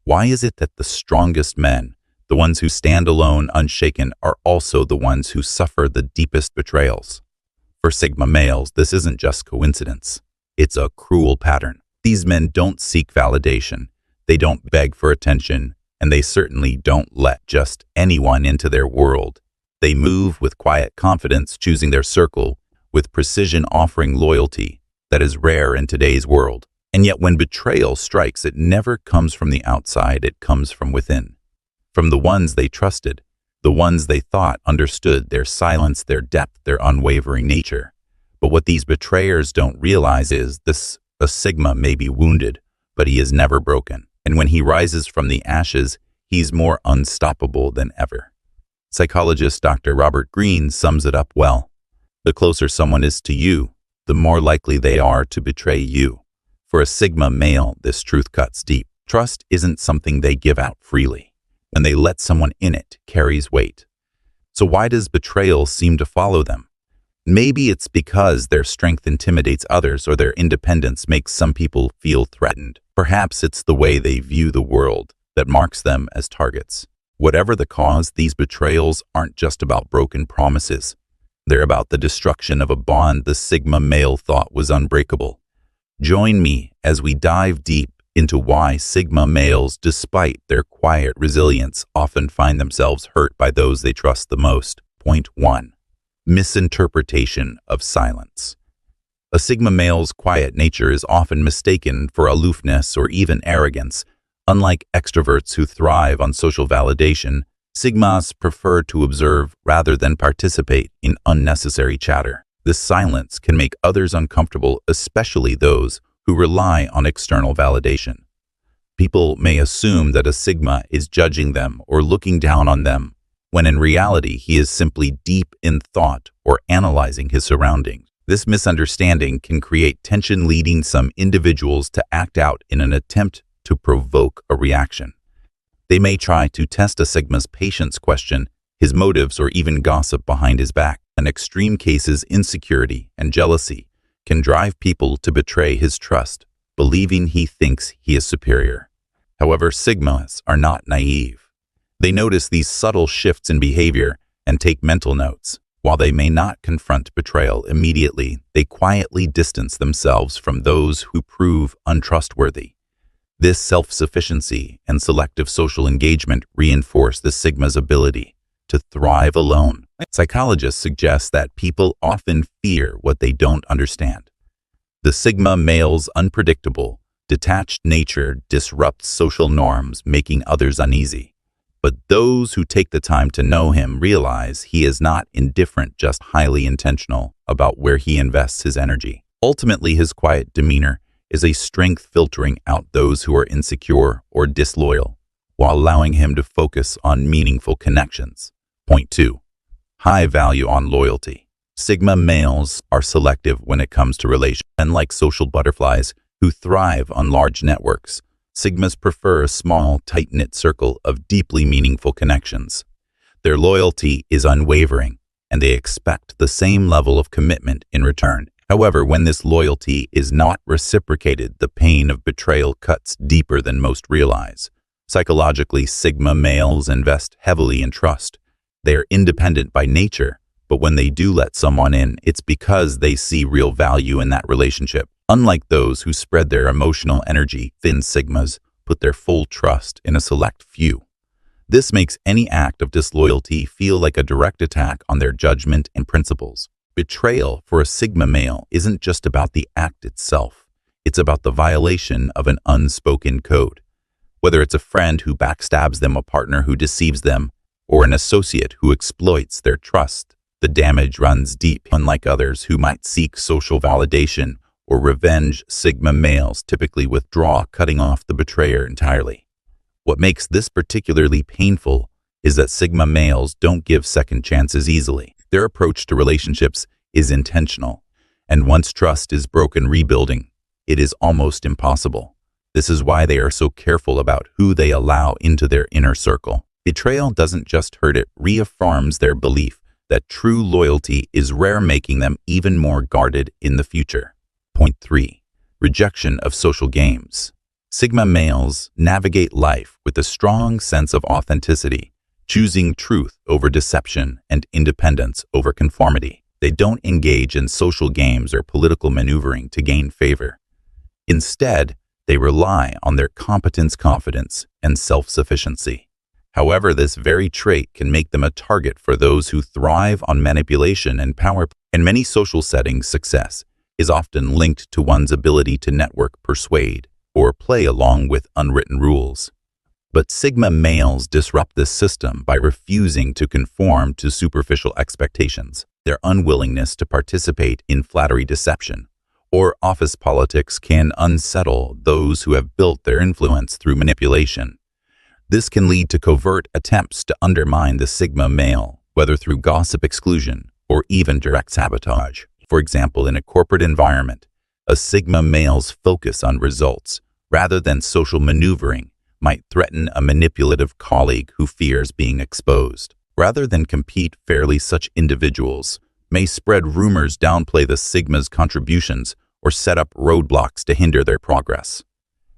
Why is it that the strongest men, the ones who stand alone, unshaken, are also the ones who suffer the deepest betrayals? For Sigma males, this isn't just coincidence. It's a cruel pattern. These men don't seek validation. They don't beg for attention, and they certainly don't let just anyone into their world. They move with quiet confidence, choosing their circle, with precision, offering loyalty that is rare in today's world. And yet when betrayal strikes, it never comes from the outside, it comes from within. From the ones they trusted, the ones they thought understood their silence, their depth, their unwavering nature. But what these betrayers don't realize is a Sigma may be wounded, but he is never broken. And when he rises from the ashes, he's more unstoppable than ever. Psychologist Dr. Robert Greene sums it up well. The closer someone is to you, the more likely they are to betray you. For a Sigma male, this truth cuts deep. Trust isn't something they give out freely. When they let someone in, it carries weight. So why does betrayal seem to follow them? Maybe it's because their strength intimidates others, or their independence makes some people feel threatened. Perhaps it's the way they view the world that marks them as targets. Whatever the cause, these betrayals aren't just about broken promises. They're about the destruction of a bond the Sigma male thought was unbreakable. Join me as we dive deep into why Sigma males, despite their quiet resilience, often find themselves hurt by those they trust the most. Point 1. Misinterpretation of silence. A Sigma male's quiet nature is often mistaken for aloofness or even arrogance. Unlike extroverts who thrive on social validation, Sigmas prefer to observe rather than participate in unnecessary chatter. This silence can make others uncomfortable, especially those who rely on external validation. People may assume that a Sigma is judging them or looking down on them, when in reality he is simply deep in thought or analyzing his surroundings. This misunderstanding can create tension, leading some individuals to act out in an attempt to provoke a reaction. They may try to test a Sigma's patience, question his motives, or even gossip behind his back. In extreme cases, insecurity and jealousy can drive people to betray his trust, believing he thinks he is superior. However, Sigmas are not naive. They notice these subtle shifts in behavior and take mental notes. While they may not confront betrayal immediately, they quietly distance themselves from those who prove untrustworthy. This self-sufficiency and selective social engagement reinforce the Sigma's ability to thrive alone. Psychologists suggest that people often fear what they don't understand. The Sigma male's unpredictable, detached nature disrupts social norms, making others uneasy. But those who take the time to know him realize he is not indifferent, just highly intentional about where he invests his energy. Ultimately, his quiet demeanor is a strength, filtering out those who are insecure or disloyal, while allowing him to focus on meaningful connections. Point 2. High value on loyalty. Sigma males are selective when it comes to relationships. Unlike social butterflies who thrive on large networks, Sigmas prefer a small, tight-knit circle of deeply meaningful connections. Their loyalty is unwavering, and they expect the same level of commitment in return. However, when this loyalty is not reciprocated, the pain of betrayal cuts deeper than most realize. Psychologically, Sigma males invest heavily in trust. They are independent by nature, but when they do let someone in, it's because they see real value in that relationship. Unlike those who spread their emotional energy, thin Sigmas put their full trust in a select few. This makes any act of disloyalty feel like a direct attack on their judgment and principles. Betrayal for a Sigma male isn't just about the act itself. It's about the violation of an unspoken code. Whether it's a friend who backstabs them, a partner who deceives them, or an associate who exploits their trust, the damage runs deep. Unlike others who might seek social validation or revenge, Sigma males typically withdraw, cutting off the betrayer entirely. What makes this particularly painful is that Sigma males don't give second chances easily. Their approach to relationships is intentional, and once trust is broken, rebuilding it is almost impossible. This is why they are so careful about who they allow into their inner circle. Betrayal doesn't just hurt, it reaffirms their belief that true loyalty is rare, making them even more guarded in the future. Point 3. Rejection of social games. Sigma males navigate life with a strong sense of authenticity, choosing truth over deception and independence over conformity. They don't engage in social games or political maneuvering to gain favor. Instead, they rely on their competence, confidence, and self-sufficiency. However, this very trait can make them a target for those who thrive on manipulation and power. In many social settings, success is often linked to one's ability to network, persuade, or play along with unwritten rules. But Sigma males disrupt this system by refusing to conform to superficial expectations. Their unwillingness to participate in flattery, deception, or office politics can unsettle those who have built their influence through manipulation. This can lead to covert attempts to undermine the Sigma male, whether through gossip, exclusion, or even direct sabotage. For example, in a corporate environment, a Sigma male's focus on results rather than social maneuvering might threaten a manipulative colleague who fears being exposed. Rather than compete fairly, such individuals may spread rumors, downplay the Sigma's contributions, or set up roadblocks to hinder their progress.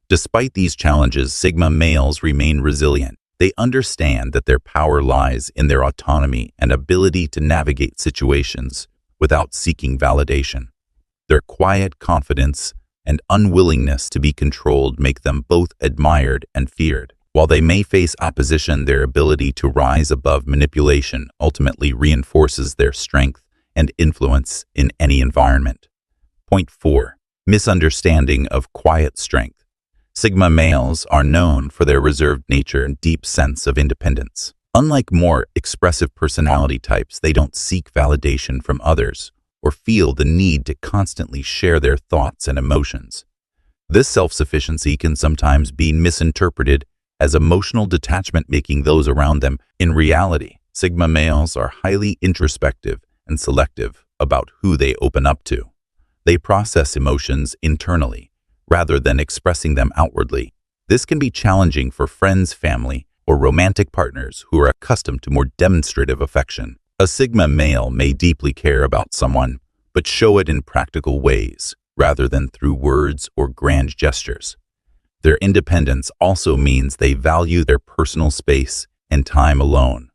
Despite these challenges, Sigma males remain resilient. They understand that their power lies in their autonomy and ability to navigate situations without seeking validation. Their quiet confidence and unwillingness to be controlled make them both admired and feared. While they may face opposition, their ability to rise above manipulation ultimately reinforces their strength and influence in any environment. Point 4. Misunderstanding of quiet strength. Sigma males are known for their reserved nature and deep sense of independence. Unlike more expressive personality types, they don't seek validation from others or feel the need to constantly share their thoughts and emotions. This self-sufficiency can sometimes be misinterpreted as emotional detachment, making those around them. In reality, Sigma males are highly introspective and selective about who they open up to. They process emotions internally rather than expressing them outwardly. This can be challenging for friends, family, or romantic partners who are accustomed to more demonstrative affection. A Sigma male may deeply care about someone, but show it in practical ways rather than through words or grand gestures. Their independence also means they value their personal space and time alone.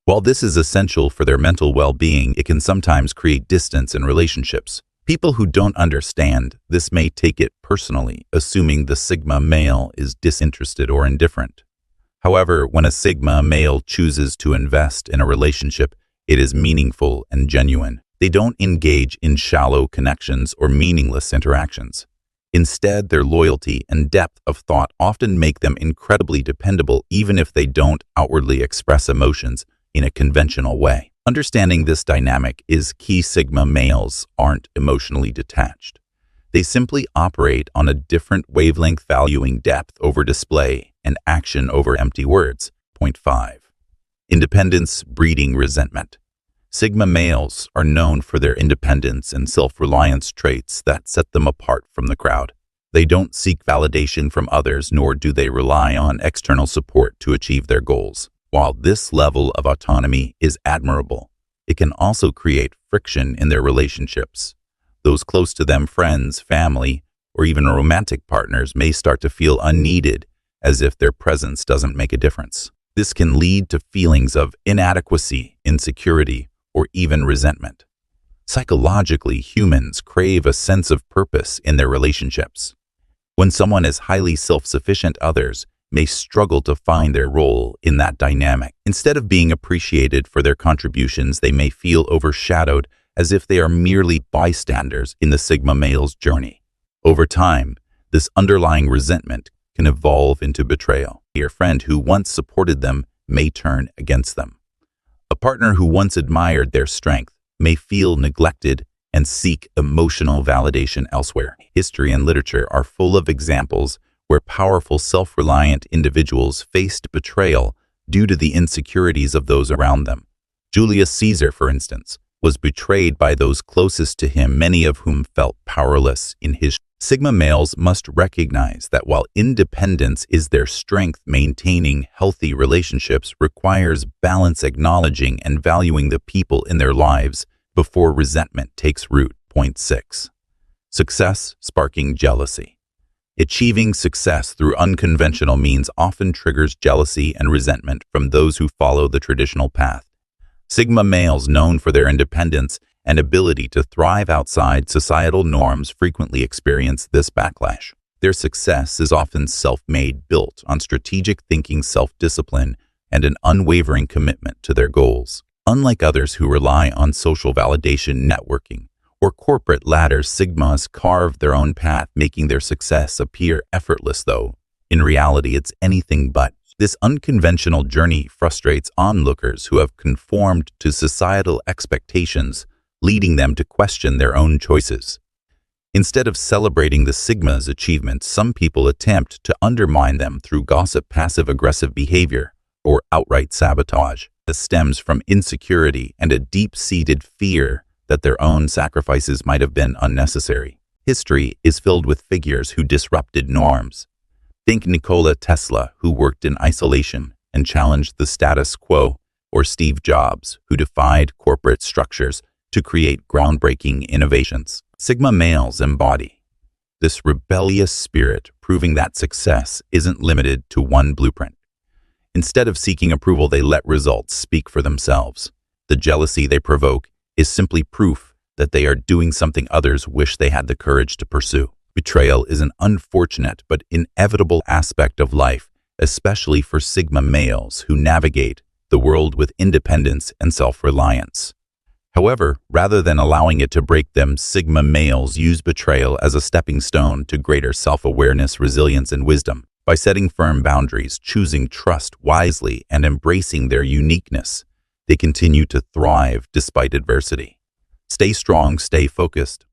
While this is essential for their mental well-being, it can sometimes create distance in relationships. People who don't understand this may take it personally, assuming the Sigma male is disinterested or indifferent. However, when a Sigma male chooses to invest in a relationship, it is meaningful and genuine. They don't engage in shallow connections or meaningless interactions. Instead, their loyalty and depth of thought often make them incredibly dependable, even if they don't outwardly express emotions in a conventional way. Understanding this dynamic is key. Sigma males aren't emotionally detached. They simply operate on a different wavelength, valuing depth over display and action over empty words. Point 5. Independence breeding resentment. Sigma males are known for their independence and self-reliance, traits that set them apart from the crowd. They don't seek validation from others, nor do they rely on external support to achieve their goals. While this level of autonomy is admirable, it can also create friction in their relationships. Those close to them, friends, family, or even romantic partners, may start to feel unneeded, as if their presence doesn't make a difference. This can lead to feelings of inadequacy, insecurity, or even resentment. Psychologically, humans crave a sense of purpose in their relationships. When someone is highly self-sufficient, others may struggle to find their role in that dynamic. Instead of being appreciated for their contributions, they may feel overshadowed, as if they are merely bystanders in the Sigma male's journey. Over time, this underlying resentment can evolve into betrayal. A friend who once supported them may turn against them. A partner who once admired their strength may feel neglected and seek emotional validation elsewhere. History and literature are full of examples where powerful, self-reliant individuals faced betrayal due to the insecurities of those around them. Julius Caesar, for instance, was betrayed by those closest to him, many of whom felt powerless in his. Sigma males must recognize that while independence is their strength, maintaining healthy relationships requires balance, acknowledging and valuing the people in their lives before resentment takes root. Point 6. Success sparking jealousy. Achieving success through unconventional means often triggers jealousy and resentment from those who follow the traditional path. Sigma males known for their independence and ability to thrive outside societal norms frequently experience this backlash. Their success is often self-made, built on strategic thinking, self-discipline, and an unwavering commitment to their goals. Unlike others who rely on social validation, networking, or corporate ladders, Sigmas carve their own path, making their success appear effortless, though in reality it's anything but. This unconventional journey frustrates onlookers who have conformed to societal expectations, leading them to question their own choices. Instead of celebrating the Sigma's achievements, some people attempt to undermine them through gossip, passive-aggressive behavior, or outright sabotage. This stems from insecurity and a deep-seated fear that their own sacrifices might have been unnecessary. History is filled with figures who disrupted norms. Think Nikola Tesla, who worked in isolation and challenged the status quo, or Steve Jobs, who defied corporate structures to create groundbreaking innovations. Sigma males embody this rebellious spirit, proving that success isn't limited to one blueprint. Instead of seeking approval, they let results speak for themselves. The jealousy they provoke is simply proof that they are doing something others wish they had the courage to pursue. Betrayal is an unfortunate but inevitable aspect of life, especially for Sigma males who navigate the world with independence and self-reliance. However, rather than allowing it to break them, Sigma males use betrayal as a stepping stone to greater self-awareness, resilience, and wisdom. By setting firm boundaries, choosing trust wisely, and embracing their uniqueness, they continue to thrive despite adversity. Stay strong, stay focused,